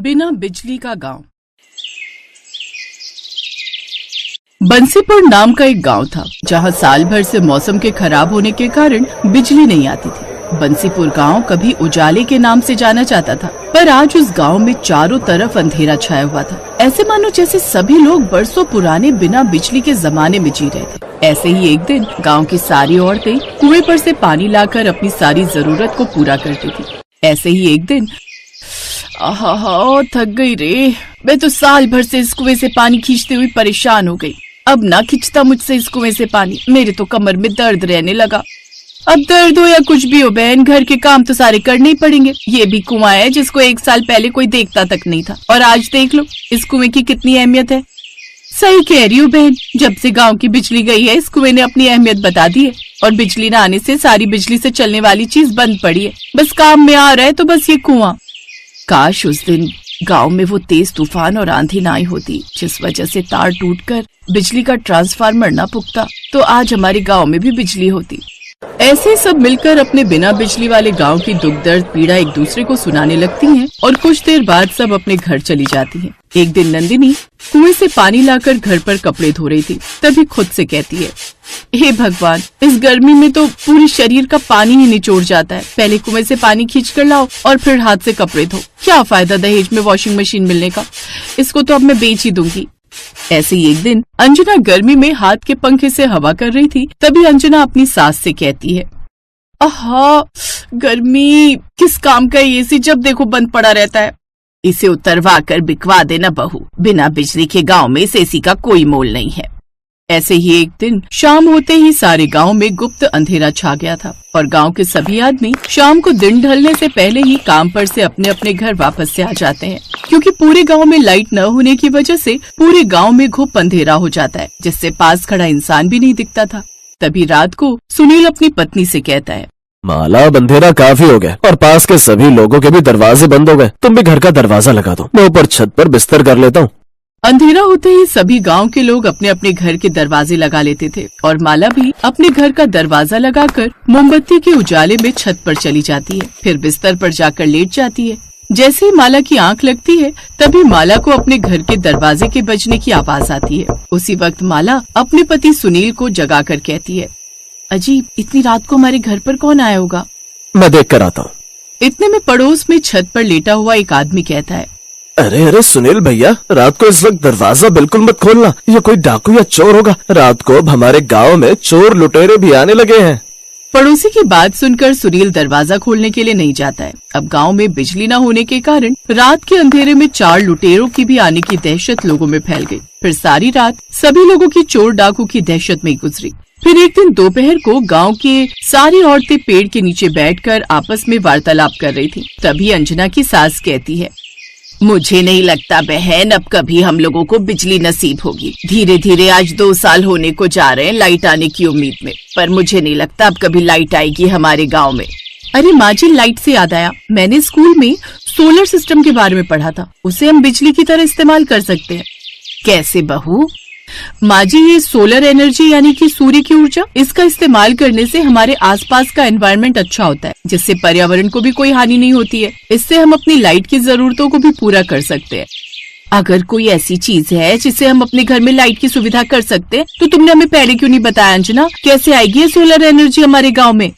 बिना बिजली का गांव। बंसीपुर नाम का एक गांव था जहां साल भर से मौसम के खराब होने के कारण बिजली नहीं आती थी। बंसीपुर गांव कभी उजाले के नाम से जाना जाता था, पर आज उस गांव में चारों तरफ अंधेरा छाया हुआ था। ऐसे मानो जैसे सभी लोग बरसों पुराने बिना बिजली के जमाने में जी रहे थे। ऐसे ही एक दिन गांव की सारी औरतें कुएं पर से पानी लाकर अपनी सारी जरूरत को पूरा करती थी। ऐसे ही एक दिन आहा, थक गई रे, मैं तो साल भर से इस कुएं से पानी खींचते हुए परेशान हो गई। अब ना खींचता मुझसे इस कुएं से पानी, मेरे तो कमर में दर्द रहने लगा। अब दर्द हो या कुछ भी हो बहन, घर के काम तो सारे करने ही पड़ेंगे। ये भी कुआं है जिसको एक साल पहले कोई देखता तक नहीं था, और आज देख लो इस कुएं की कितनी अहमियत है। सही कह रही हूँ बहन, जब से गांव की बिजली गई है इस कुएं ने अपनी अहमियत बता दी है, और बिजली न आने से सारी बिजली से चलने वाली चीज बंद पड़ी है। बस काम में आ रहा है तो बस ये कुआं। काश उस दिन गांव में वो तेज तूफान और आंधी ना आई होती जिस वजह से तार टूटकर बिजली का ट्रांसफार्मर ना पुकता, तो आज हमारे गांव में भी बिजली होती। ऐसे सब मिलकर अपने बिना बिजली वाले गांव की दुख दर्द पीड़ा एक दूसरे को सुनाने लगती हैं, और कुछ देर बाद सब अपने घर चली जाती हैं। एक दिन नंदिनी कुएं से पानी लाकर घर पर कपड़े धो रही थी, तभी खुद से कहती है, हे भगवान, इस गर्मी में तो पूरे शरीर का पानी ही निचोड़ जाता है। पहले कुएं से पानी खींच कर लाओ और फिर हाथ से कपड़े धो। क्या फायदा दहेज में वॉशिंग मशीन मिलने का, इसको तो अब मैं बेच ही दूंगी। ऐसे ही एक दिन अंजना गर्मी में हाथ के पंखे से हवा कर रही थी, तभी अंजना अपनी सास से कहती है, आहा, गर्मी, किस काम का एसी जब देखो बंद पड़ा रहता है। इसे उतरवा कर बिकवा देना बहू, बिना बिजली के गांव में इस एसी का कोई मोल नहीं है। ऐसे ही एक दिन शाम होते ही सारे गांव में गुप्त अंधेरा छा गया था, और गांव के सभी आदमी शाम को दिन ढलने से पहले ही काम पर से अपने अपने घर वापस से आ जाते हैं, क्योंकि पूरे गांव में लाइट न होने की वजह से पूरे गांव में घुप अंधेरा हो जाता है, जिससे पास खड़ा इंसान भी नहीं दिखता था। तभी रात को सुनील अपनी पत्नी से कहता है, माला, अब अंधेरा काफी हो गया और पास के सभी लोगों के भी दरवाजे बंद हो गए। तुम भी घर का दरवाजा लगा दो, मैं ऊपर छत पर बिस्तर कर लेता हूँ। अंधेरा होते ही सभी गांव के लोग अपने अपने घर के दरवाजे लगा लेते थे, और माला भी अपने घर का दरवाजा लगाकर मोमबत्ती के उजाले में छत पर चली जाती है, फिर बिस्तर पर जाकर लेट जाती है। जैसे ही माला की आंख लगती है तभी माला को अपने घर के दरवाजे के बजने की आवाज आती है। उसी वक्त माला अपने पति सुनील को जगाकर कहती है, अजीब, इतनी रात को हमारे घर पर कौन आया होगा? मैं देख कर आता हूँ। इतने में पड़ोस में छत पर लेटा हुआ एक आदमी कहता है, अरे अरे सुनील भैया, रात को इस वक्त दरवाजा बिल्कुल मत खोलना, ये कोई डाकू या चोर होगा। रात को अब हमारे गांव में चोर लुटेरे भी आने लगे हैं। पड़ोसी की बात सुनकर सुनील दरवाजा खोलने के लिए नहीं जाता है। अब गांव में बिजली न होने के कारण रात के अंधेरे में 4 लुटेरों की भी आने की दहशत लोगों में फैल गई। फिर सारी रात सभी लोगों की चोर डाकू की दहशत में गुजरी। फिर एक दिन दोपहर को गांव के सारी औरतें पेड़ के नीचे बैठकर आपस में वार्तालाप कर रही थी। तभी अंजना की सास कहती है, मुझे नहीं लगता बहन अब कभी हम लोगों को बिजली नसीब होगी। धीरे धीरे आज 2 साल होने को जा रहे हैं लाइट आने की उम्मीद में, पर मुझे नहीं लगता अब कभी लाइट आएगी हमारे गांव में। अरे माँ जी, लाइट से याद आया, मैंने स्कूल में सोलर सिस्टम के बारे में पढ़ा था, उसे हम बिजली की तरह इस्तेमाल कर सकते हैं। कैसे बहू? माँ जी, ये सोलर एनर्जी यानी कि सूर्य की ऊर्जा, इसका इस्तेमाल करने से हमारे आसपास का एनवायरनमेंट अच्छा होता है, जिससे पर्यावरण को भी कोई हानि नहीं होती है। इससे हम अपनी लाइट की जरूरतों को भी पूरा कर सकते हैं। अगर कोई ऐसी चीज है जिससे हम अपने घर में लाइट की सुविधा कर सकते हैं, तो तुमने हमें पहले क्यों नहीं बताया अंजना? कैसे आएगी ये सोलर एनर्जी हमारे गाँव में?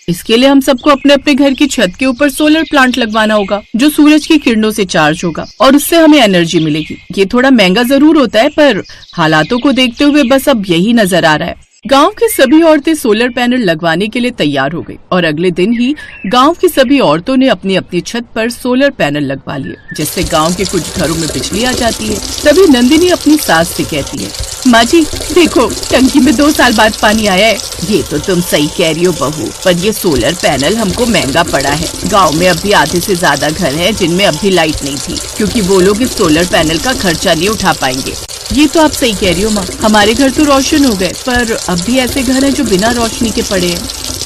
इसके लिए हम सबको अपने अपने घर की छत के ऊपर सोलर प्लांट लगवाना होगा, जो सूरज की किरणों से चार्ज होगा, और उससे हमें एनर्जी मिलेगी। ये थोड़ा महंगा जरूर होता है, पर हालातों को देखते हुए बस अब यही नजर आ रहा है। गांव की सभी औरतें सोलर पैनल लगवाने के लिए तैयार हो गई, और अगले दिन ही गांव की सभी औरतों ने अपनी अपनी छत पर सोलर पैनल लगवा लिए, जिससे गांव के कुछ घरों में बिजली आ जाती है। तभी नंदिनी अपनी सास से कहती है, माँ जी देखो, टंकी में 2 साल बाद पानी आया है। ये तो तुम सही कह रही हो बहू, पर ये सोलर पैनल हमको महंगा पड़ा है। गांव में अभी आधे से ज्यादा घर हैं जिनमें अभी लाइट नहीं थी, क्योंकि वो लोग इस सोलर पैनल का खर्चा नहीं उठा पाएंगे। ये तो आप सही कह रही हो माँ, हमारे घर तो रोशन हो गए, पर अब भी ऐसे घर हैं जो बिना रोशनी के पड़े हैं।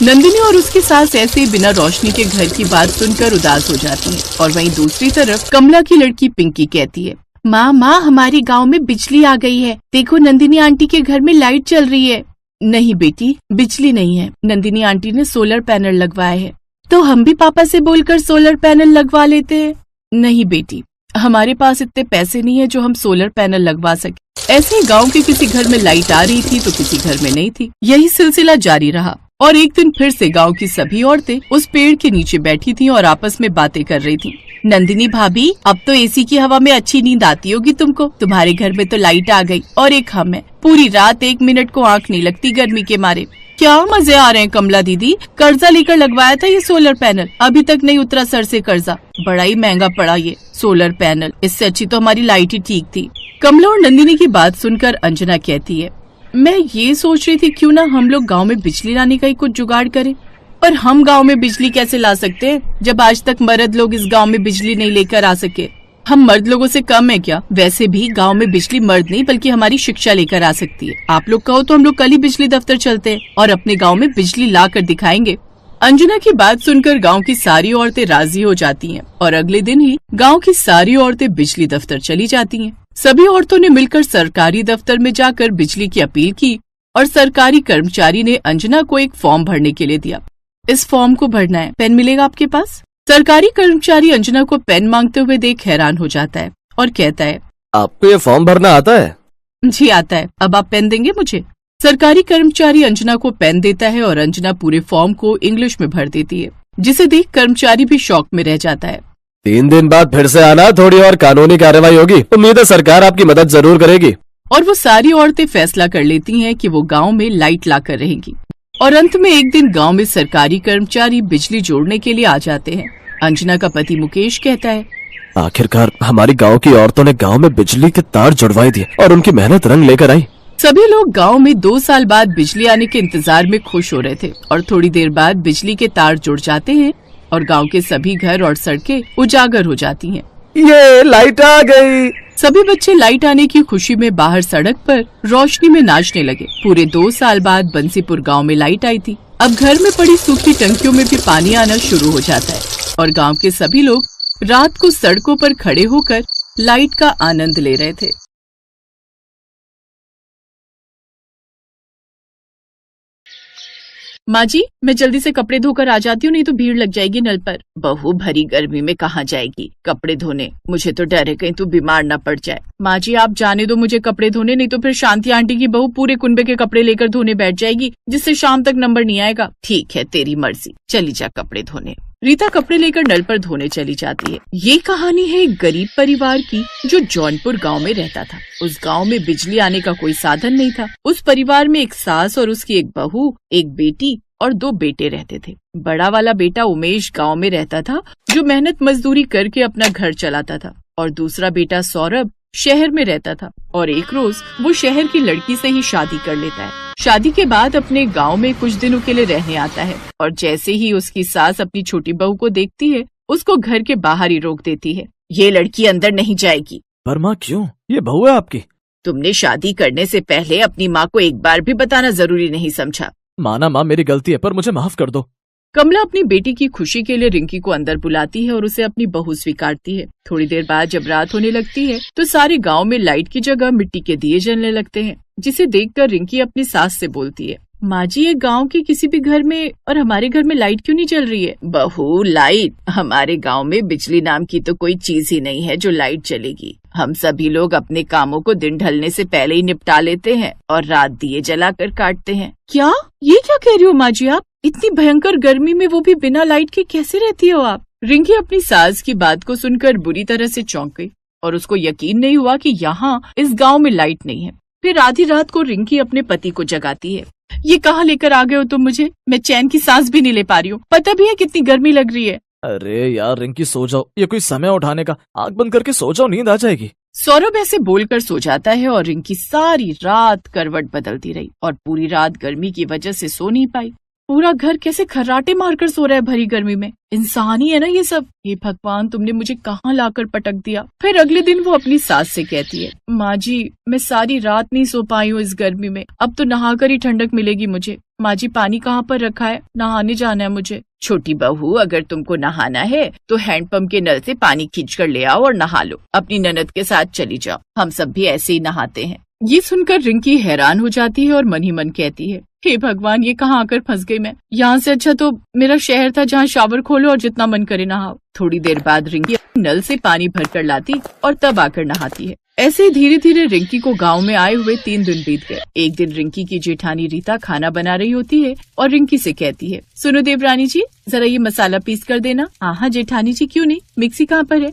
नंदिनी और उसकी सास ऐसे ही बिना रोशनी के घर की बात सुनकर उदास हो जाती है, और वहीं दूसरी तरफ कमला की लड़की पिंकी कहती है, माँ हमारे गांव में बिजली आ गई है, देखो नंदिनी आंटी के घर में लाइट चल रही है। नहीं बेटी, बिजली नहीं है, नंदिनी आंटी ने सोलर पैनल लगवाए है। तो हम भी पापा से बोलकर सोलर पैनल लगवा लेते हैं। नहीं बेटी, हमारे पास इतने पैसे नहीं है जो हम सोलर पैनल लगवा सके। ऐसे ही गांव के किसी घर में लाइट आ रही थी तो किसी घर में नहीं थी। यही सिलसिला जारी रहा और एक दिन फिर से गांव की सभी औरतें उस पेड़ के नीचे बैठी थीं और आपस में बातें कर रही थीं। नंदिनी भाभी, अब तो एसी की हवा में अच्छी नींद आती होगी तुमको। तुम्हारे घर में तो लाइट आ गई और एक हम है, पूरी रात 1 मिनट को आंख नहीं लगती गर्मी के मारे। क्या मजे आ रहे हैं कमला दीदी, कर्जा लेकर लगवाया था ये सोलर पैनल, अभी तक नहीं उतरा सर से कर्जा। बड़ा ही महंगा पड़ा ये सोलर पैनल, इससे अच्छी तो हमारी लाइट ही ठीक थी। कमला और नंदिनी की बात सुनकर अंजना कहती है, मैं ये सोच रही थी क्यों ना हम लोग गांव में बिजली लाने का ही कुछ जुगाड़ करें। पर हम गांव में बिजली कैसे ला सकते हैं जब आज तक मर्द लोग इस गांव में बिजली नहीं लेकर आ सके। हम मर्द लोगों से कम है क्या? वैसे भी गांव में बिजली मर्द नहीं बल्कि हमारी शिक्षा लेकर आ सकती है। आप लोग कहो तो हम लोग कल ही बिजली दफ्तर चलते हैं और अपने गाँव में बिजली ला कर दिखाएंगे। अंजना की बात सुनकर गांव की सारी औरतें राजी हो जाती हैं और अगले दिन ही गांव की सारी औरतें बिजली दफ्तर चली जाती हैं। सभी औरतों ने मिलकर सरकारी दफ्तर में जाकर बिजली की अपील की और सरकारी कर्मचारी ने अंजना को एक फॉर्म भरने के लिए दिया। इस फॉर्म को भरना है, पेन मिलेगा आपके पास? सरकारी कर्मचारी अंजना को पेन मांगते हुए देख हैरान हो जाता है और कहता है, आपको ये फॉर्म भरना आता है? जी आता है। अब आप पेन देंगे मुझे? सरकारी कर्मचारी अंजना को पेन देता है और अंजना पूरे फॉर्म को इंग्लिश में भर देती है, जिसे देख कर्मचारी भी शॉक में रह जाता है। 3 दिन बाद फिर से आना, थोड़ी और कानूनी कार्रवाई होगी। उम्मीद है सरकार आपकी मदद जरूर करेगी। और वो सारी औरतें फैसला कर लेती हैं कि वो गांव में लाइट लाकर रहेंगी। और अंत में एक दिन गांव में सरकारी कर्मचारी बिजली जोड़ने के लिए आ जाते हैं। अंजना का पति मुकेश कहता है, आखिरकार हमारी गांव की औरतों ने गांव में बिजली के तार जुड़वाए दिए और उनकी मेहनत रंग लेकर आई। सभी लोग गांव में 2 साल बाद बिजली आने के इंतजार में खुश हो रहे थे और थोड़ी देर बाद बिजली के तार जुड़ जाते हैं और गांव के सभी घर और सड़कें उजागर हो जाती हैं। ये लाइट आ गई। सभी बच्चे लाइट आने की खुशी में बाहर सड़क पर रोशनी में नाचने लगे। पूरे 2 साल बाद बंसीपुर गांव में लाइट आई थी। अब घर में पड़ी सूखी टंकियों में भी पानी आना शुरू हो जाता है और गांव के सभी लोग रात को सड़कों पर खड़े होकर लाइट का आनंद ले रहे थे। माँ जी, मैं जल्दी से कपड़े धोकर आ जाती हूँ, नहीं तो भीड़ लग जाएगी नल पर। बहू भरी गर्मी में कहाँ जाएगी कपड़े धोने? मुझे तो डर है कहीं तू बीमार न पड़ जाए। माँ जी आप जाने दो मुझे कपड़े धोने, नहीं तो फिर शांति आंटी की बहू पूरे कुनबे के कपड़े लेकर धोने बैठ जाएगी, जिससे शाम तक नंबर नहीं आएगा। ठीक है तेरी मर्जी, चली जा कपड़े धोने। रीता कपड़े लेकर नल पर धोने चली जाती है। ये कहानी है एक गरीब परिवार की जो जौनपुर गांव में रहता था। उस गांव में बिजली आने का कोई साधन नहीं था। उस परिवार में एक सास और उसकी एक बहू, एक बेटी और 2 बेटे रहते थे। बड़ा वाला बेटा उमेश गांव में रहता था, जो मेहनत मजदूरी करके अपना घर चलाता था, और दूसरा बेटा सौरभ शहर में रहता था और एक रोज वो शहर की लड़की से ही शादी कर लेता है। शादी के बाद अपने गांव में कुछ दिनों के लिए रहने आता है और जैसे ही उसकी सास अपनी छोटी बहू को देखती है, उसको घर के बाहर ही रोक देती है। ये लड़की अंदर नहीं जाएगी। पर माँ क्यों? ये बहू है आपकी। तुमने शादी करने से पहले अपनी माँ को एक बार भी बताना जरूरी नहीं समझा। माना माँ मेरी गलती है, पर मुझे माफ कर दो। कमला अपनी बेटी की खुशी के लिए रिंकी को अंदर बुलाती है और उसे अपनी बहू स्वीकारती है। थोड़ी देर बाद जब रात होने लगती है तो सारे गांव में लाइट की जगह मिट्टी के दिए जलने लगते हैं, जिसे देखकर रिंकी अपनी सास से बोलती है, माँ जी ये गांव के किसी भी घर में और हमारे घर में लाइट क्यों नहीं चल रही है? बहू लाइट? हमारे गांव में बिजली नाम की तो कोई चीज ही नहीं है जो लाइट चलेगी। हम सभी लोग अपने कामों को दिन ढलने से पहले ही निपटा लेते हैं और रात दिए जलाकर काटते हैं। क्या? ये क्या कह रही हो माँ जी आप? इतनी भयंकर गर्मी में वो भी बिना लाइट के कैसे रहती हो आप? रिंकी अपनी सास की बात को सुनकर बुरी तरह से चौंक गई और उसको यकीन नहीं हुआ कि यहाँ इस गांव में लाइट नहीं है। फिर आधी रात को रिंकी अपने पति को जगाती है। ये कहाँ लेकर आ गए हो तुम मुझे? मैं चैन की सांस भी नहीं ले पा रही हूँ। पता भी है कितनी गर्मी लग रही है। अरे यार रिंकी सो जाओ, ये कोई समय उठाने का? आँख बंद करके सो जाओ, नींद आ जाएगी। सौरभ ऐसे बोलकर सो जाता है और रिंकी सारी रात करवट बदलती रही और पूरी रात गर्मी की वजह से सो नहीं पाई। पूरा घर कैसे खर्राटे मारकर सो रहा है भरी गर्मी में। इंसान ही है ना ये सब। हे भगवान, तुमने मुझे कहाँ लाकर पटक दिया। फिर अगले दिन वो अपनी सास से कहती है, माँ जी मैं सारी रात नहीं सो पाई हूँ इस गर्मी में, अब तो नहाकर ही ठंडक मिलेगी मुझे। माँ जी पानी कहाँ पर रखा है? नहाने जाना है मुझे। छोटी बहू अगर तुमको नहाना है तो हैंडपंप के नल से पानी खींच कर ले आओ और नहा लो। अपनी ननद के साथ चली जाओ, हम सब भी ऐसे ही नहाते हैं। ये सुनकर रिंकी हैरान हो जाती है और मन ही मन कहती है, हे भगवान, ये कहाँ आकर फंस गई मैं। यहाँ से अच्छा तो मेरा शहर था जहाँ शावर खोलो और जितना मन करे नहाओ। थोड़ी देर बाद रिंकी नल से पानी भर कर लाती और तब आकर नहाती है। ऐसे धीरे धीरे रिंकी को गांव में आए हुए 3 दिन बीत गए। एक दिन रिंकी की जेठानी रीता खाना बना रही होती है और रिंकी से कहती है, सुनो देवरानी जी, जरा ये मसाला पीस कर देना। हाँ जेठानी जी, क्यों नहीं, मिक्सी कहाँ पर है?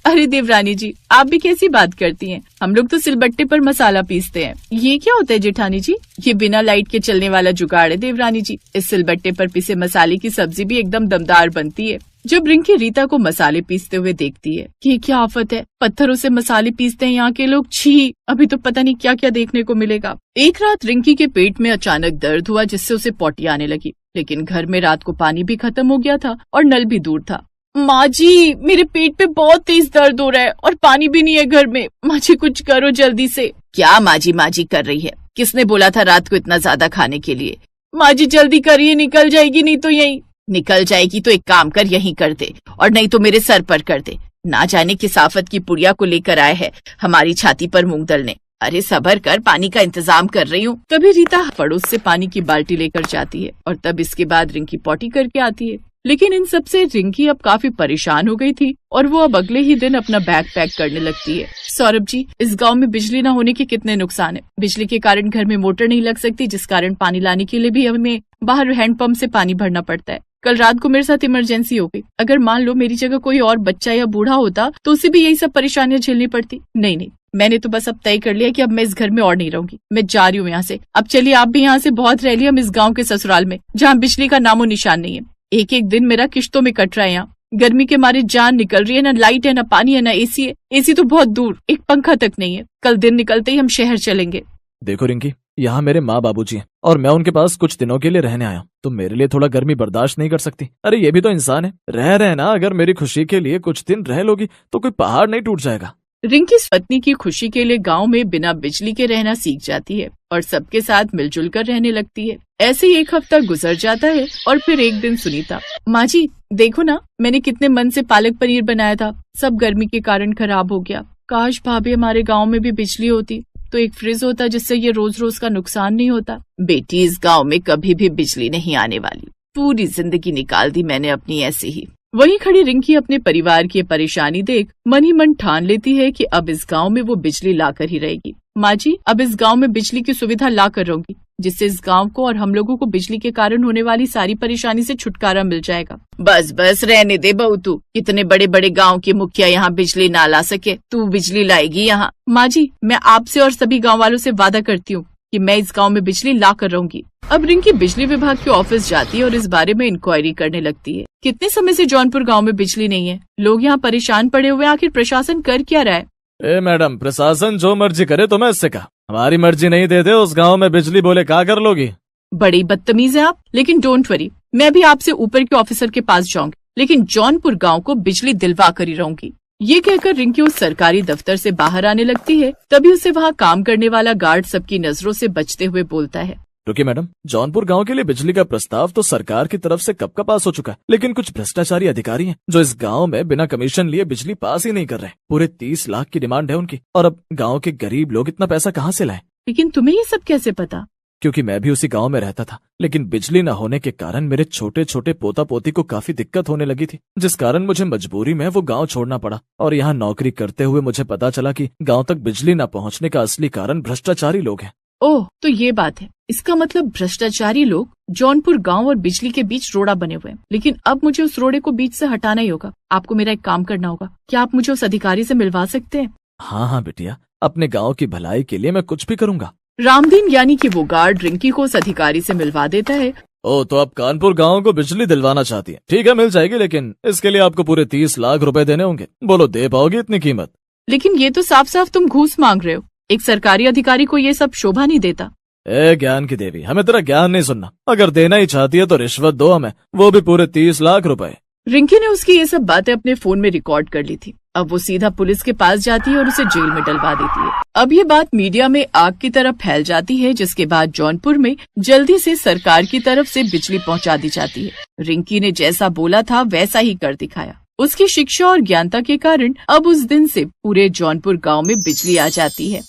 अरे देवरानी जी, आप भी कैसी बात करती हैं? हम लोग तो सिलबट्टे पर मसाला पीसते हैं। ये क्या होता है जेठानी जी? ये बिना लाइट के चलने वाला जुगाड़ है देवरानी जी। इस सिलबट्टे पर पिसे मसाले की सब्जी भी एकदम दमदार बनती है। जब रिंकी रीता को मसाले पीसते हुए देखती है कि क्या आफत है, पत्थरों से मसाले पीसते हैं यहाँ के लोग, छी, अभी तो पता नहीं क्या क्या देखने को मिलेगा। एक रात रिंकी के पेट में अचानक दर्द हुआ जिससे उसे पोटी आने लगी, लेकिन घर में रात को पानी भी खत्म हो गया था और नल भी दूर था। माँ जी, मेरे पेट पे बहुत तेज दर्द हो रहा है और पानी भी नहीं है घर में। माँ जी कुछ करो जल्दी से। क्या माँ जी कर रही है? किसने बोला था रात को इतना ज्यादा खाने के लिए? माँ जी जल्दी करिए, निकल जाएगी नहीं तो। यहीं निकल जाएगी तो एक काम कर, यहीं कर दे, और नहीं तो मेरे सर पर कर दे। ना जाने किस आफत की पुड़िया को लेकर आए है हमारी छाती पर मूंग दलने। अरे सबर कर, पानी का इंतजाम कर रही हूँ। तभी रीता पड़ोस से पानी की बाल्टी लेकर जाती है और तब इसके बाद रिंकी पॉटी करके आती है। लेकिन इन सब से रिंकी अब काफी परेशान हो गई थी और वो अब अगले ही दिन अपना बैग पैक करने लगती है। सौरभ जी, इस गांव में बिजली न होने के कितने नुकसान है। बिजली के कारण घर में मोटर नहीं लग सकती, जिस कारण पानी लाने के लिए भी हमें बाहर हैंडपंप से पानी भरना पड़ता है। कल रात को मेरे साथ इमरजेंसी हो गई। अगर मान लो मेरी जगह कोई और बच्चा या बूढ़ा होता तो उसे भी यही सब परेशानियां झेलनी पड़ती। नहीं, मैंने तो बस अब तय कर लिया कि अब मैं इस घर में और नहीं रहूंगी। मैं जा रही हूँ यहाँ से। अब चलिए आप भी यहाँ से बहुत रह लिया, हम इस गाँव के ससुराल में जहाँ बिजली का नामो निशान नहीं है। एक एक दिन मेरा किश्तों में कट रहा है। यहाँ गर्मी के मारे जान निकल रही है, ना लाइट है, ना पानी है, ना एसी है। एसी तो बहुत दूर, एक पंखा तक नहीं है। कल दिन निकलते ही हम शहर चलेंगे। देखो रिंकी, यहाँ मेरे माँ बाबूजी हैं और मैं उनके पास कुछ दिनों के लिए रहने आया। तो मेरे लिए थोड़ा गर्मी बर्दाश्त नहीं कर सकती? अरे ये भी तो इंसान है, रह रहे ना। अगर मेरी खुशी के लिए कुछ दिन रह लोगी तो कोई पहाड़ नहीं टूट जाएगा। रिंकी पत्नी की खुशी के लिए गांव में बिना बिजली के रहना सीख जाती है और सबके साथ मिलजुल कर रहने लगती है। ऐसे ही एक हफ्ता गुजर जाता है और फिर एक दिन सुनीता, माँ जी देखो ना, मैंने कितने मन से पालक पनीर बनाया था, सब गर्मी के कारण खराब हो गया। काश भाभी हमारे गाँव में भी बिजली होती तो एक फ्रिज होता जिससे ये रोज रोज का नुकसान नहीं होता। बेटी, इस गांव में कभी भी बिजली नहीं आने वाली। पूरी जिंदगी निकाल दी मैंने अपनी ऐसे ही। वहीं खड़ी रिंकी अपने परिवार की परेशानी देख मन ही मन ठान लेती है कि अब इस गांव में वो बिजली लाकर ही रहेगी। माँ जी, अब इस गांव में बिजली की सुविधा ला कर रहूंगी, जिससे इस गांव को और हम लोगों को बिजली के कारण होने वाली सारी परेशानी से छुटकारा मिल जाएगा। बस बस रहने दे बहू, तू कितने बड़े बड़े गांव के मुखिया यहाँ बिजली ना ला सके, तू बिजली लाएगी यहाँ। माँ जी, मैं आपसे और सभी गाँव वालों से वादा करती हूँ कि मैं इस गांव में बिजली ला कर रहूंगी। अब रिंकी बिजली विभाग के ऑफिस जाती है और इस बारे में इंक्वायरी करने लगती है। कितने समय से जौनपुर गांव में बिजली नहीं है, लोग यहाँ परेशान पड़े हुए, आखिर प्रशासन कर क्या रहा है? ए मैडम, प्रशासन जो मर्जी करे तो मैं इससे कहा, हमारी मर्जी नहीं देते उस गांव में बिजली, बोले क्या कर लोगी? बड़ी बदतमीज है आप। लेकिन डोंट वरी, मैं भी आपसे ऊपर के ऑफिसर के पास जाऊंगी, लेकिन जौनपुर गांव को बिजली दिलवा कर ही रहूंगी। ये कहकर रिंकी उस सरकारी दफ्तर से बाहर आने लगती है। तभी उसे वहाँ काम करने वाला गार्ड सबकी नजरों से बचते हुए बोलता है, रुकिए मैडम, जौनपुर गांव के लिए बिजली का प्रस्ताव तो सरकार की तरफ से कब का पास हो चुका है, लेकिन कुछ भ्रष्टाचारी अधिकारी हैं जो इस गांव में बिना कमीशन लिए बिजली पास ही नहीं कर रहे। पूरे 30 लाख की डिमांड है उनकी, और अब गांव के गरीब लोग इतना पैसा कहां से लाएं? लेकिन तुम्हें ये सब कैसे पता? क्योंकि मैं भी उसी गांव में रहता था, लेकिन बिजली न होने के कारण मेरे छोटे छोटे पोता पोती को काफी दिक्कत होने लगी थी, जिस कारण मुझे मजबूरी में वो गांव छोड़ना पड़ा। और यहाँ नौकरी करते हुए मुझे पता चला कि गांव तक बिजली न पहुंचने का असली कारण भ्रष्टाचारी लोग हैं। ओह, तो ये बात है। इसका मतलब भ्रष्टाचारी लोग जौनपुर गांव और बिजली के बीच रोड़ा बने हुए हैं। लेकिन अब मुझे उस रोड़े को बीच से हटाना ही होगा। आपको मेरा एक काम करना होगा। क्या आप मुझे उस अधिकारी से मिलवा सकते हैं? हाँ बिटिया, अपने गाँव की भलाई के लिए मैं कुछ भी करूँगा। रामदीन यानी कि वो गार्ड रिंकी को उस अधिकारी से मिलवा देता है। ओ, तो आप कानपुर गांव को बिजली दिलवाना चाहती हैं? ठीक है, मिल जाएगी, लेकिन इसके लिए आपको पूरे 30 लाख रुपए देने होंगे। बोलो, दे पाओगे इतनी कीमत? लेकिन ये तो साफ साफ तुम घूस मांग रहे हो। एक सरकारी अधिकारी को ये सब शोभा नहीं देता। ए ज्ञान की देवी, हमें तेरा ज्ञान नहीं सुनना। अगर देना ही चाहती है तो रिश्वत दो हमें, वो भी पूरे 30 लाख रुपए। रिंकी ने उसकी ये सब बातें अपने फोन में रिकॉर्ड कर ली थी। अब वो सीधा पुलिस के पास जाती है और उसे जेल में डलवा देती है। अब ये बात मीडिया में आग की तरह फैल जाती है, जिसके बाद जौनपुर में जल्दी से सरकार की तरफ से बिजली पहुंचा दी जाती है। रिंकी ने जैसा बोला था वैसा ही कर दिखाया। उसकी शिक्षा और ज्ञानता के कारण अब उस दिन से पूरे जौनपुर गांव में बिजली आ जाती है।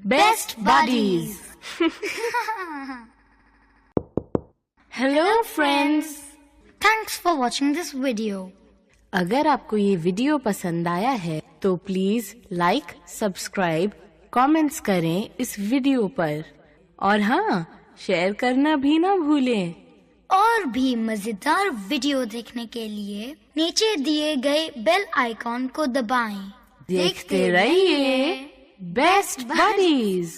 Best buddies hello friends, Thanks for watching this video. अगर आपको ये वीडियो पसंद आया है तो प्लीज लाइक, सब्सक्राइब, कमेंट्स करें इस वीडियो पर और हाँ, शेयर करना भी ना भूलें। और भी मजेदार वीडियो देखने के लिए नीचे दिए गए बेल आइकॉन को दबाएं। देखते रहिए बेस्ट बडीज।